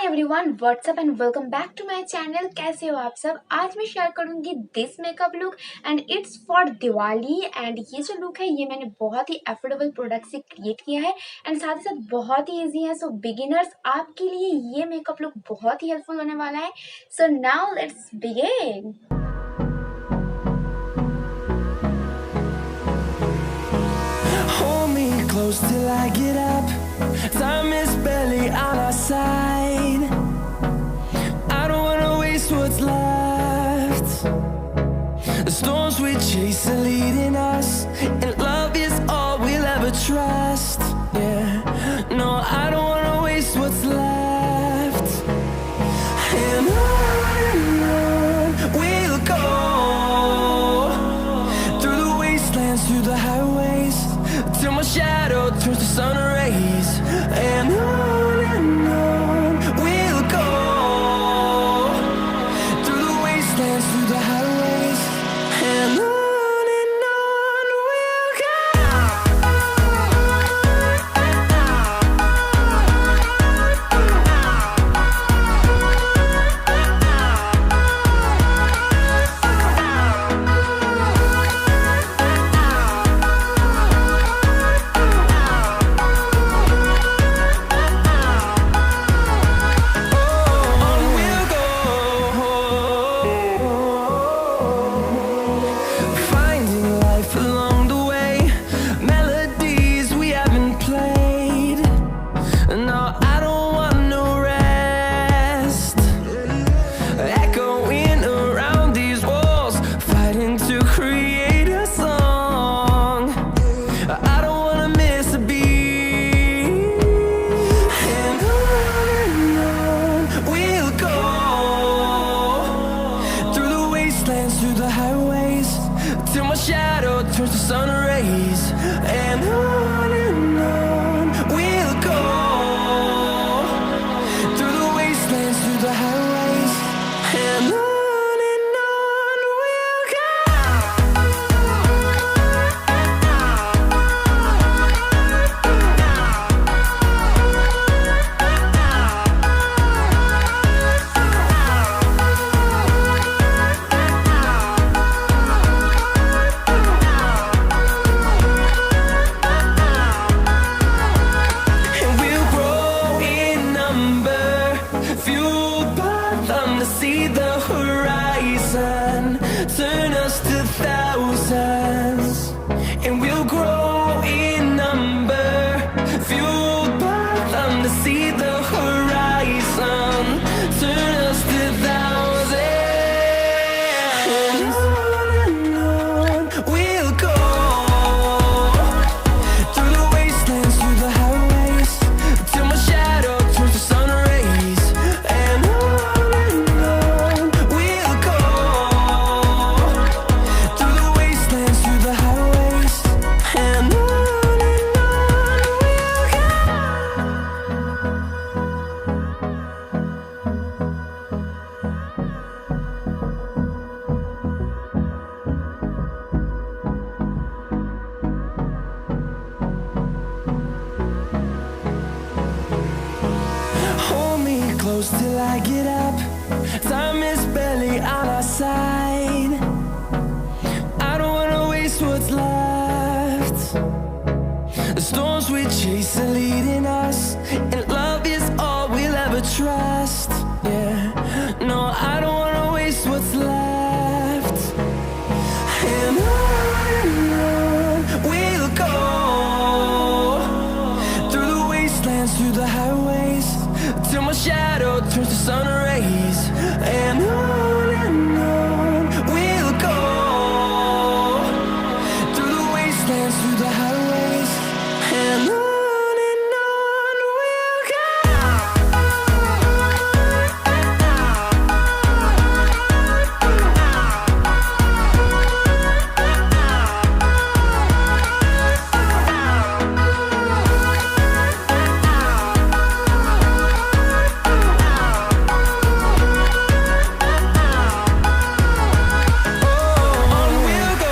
Hi everyone, what's up and welcome back to my channel. कैसे हो आप सब। आज मैं शेयर करूंगी this makeup look and it's for Diwali. And ये जो लुक है ये मैंने बहुत ही अफोर्डेबल प्रोडक्ट से क्रिएट किया है एंड साथ ही साथ बहुत ही इजी है। सो बिगिनर्स आपके लिए ये मेकअप लुक बहुत ही हेल्पफुल होने वाला है। So now let's begin. Close till I get up. Time is barely on our side. I don't wanna waste what's left. The storms we chase are leading us, and love is all we'll ever trust. Yeah, no, I don't wanna waste what's left. And on we'll go, through the wastelands, through the highways, till my shadow turns to sun rays. And on we'll go, through the wastelands, through the highways. And on we'll go. Through the highways, till my shadow turns to sun rays. And on we'll go, through the wastelands, through the highways. And on we'll go. See the horizon, turn us to thousands, and we'll grow in number, fueled by them. To see the horizon, turn us to thousands, and on we'll go, through the wastelands, through the highways, till my shadow turns to sun rays. And close till I get up. Time is barely on our side. I don't wanna waste what's left. The storms we chase are leading us, and love is all we'll ever trust. Yeah, no, I don't wanna waste what's left. And on we'll go, through the wastelands, through the highways, till my shadow turns to sun rays. And on we'll go, through the wastelands, through the highways. And on we'll go. On we'll go.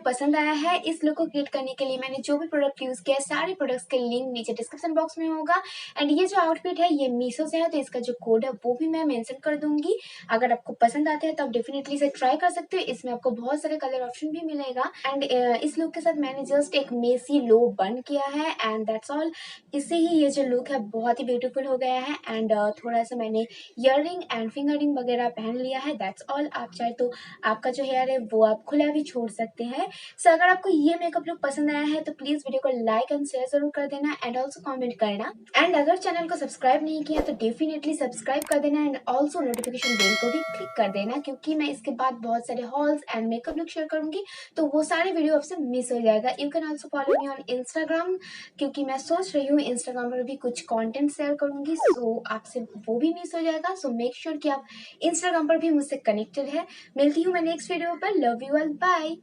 पसंद आया है। इस look को create करने के लिए मैंने जो भी प्रोडक्ट यूज किया है सारे प्रोडक्ट्स के लिंक नीचे डिस्क्रिप्शन बॉक्स में होगा। एंड ये जो आउटफिट है ये मीशो से है, तो इसका जो कोड है वो भी मैं मेंशन कर दूंगी। अगर आपको पसंद आते हैं तो आप डेफिनेटली इसे ट्राई कर सकते हो। इसमें आपको बहुत सारे कलर ऑप्शन भी मिलेगा। एंड इस लुक के साथ मैंने जस्ट एक मेसी लो बन किया है एंड दैट्स ऑल। इससे ही ये जो लुक है बहुत ही ब्यूटीफुल हो गया है। एंड थोड़ा सा मैंने ईयररिंग एंड फिंगरिंग वगैरह पहन लिया है, दैट्स ऑल। आप चाहे तो आपका जो हेयर है वो आप खुला भी छोड़ सकते हैं। सो अगर आपको ये मेकअप लुक पसंद आया है तो प्लीज वीडियो को लाइक एंड शेयर जरूर कर देना एंड ऑल्सो कमेंट करना। एंड अगर चैनल को सब्सक्राइब नहीं किया तो डेफिनेटली सब्सक्राइब कर देना एंड ऑल्सो नोटिफिकेशन बेल को भी क्लिक कर देना, क्योंकि मैं इसके बाद बहुत सारे halls and makeup look share करूंगी तो वो सारे वीडियो आपसे मिस हो जाएगा। You can also follow me on Instagram, क्योंकि मैं सोच रही हूँ इंस्टाग्राम पर भी कुछ कंटेंट शेयर करूंगी, सो आपसे वो भी मिस हो जाएगा। सो मेक श्योर कि आप इंस्टाग्राम पर भी मुझसे कनेक्टेड है। मिलती हूँ मैं नेक्स्ट वीडियो पर। Love you all, bye.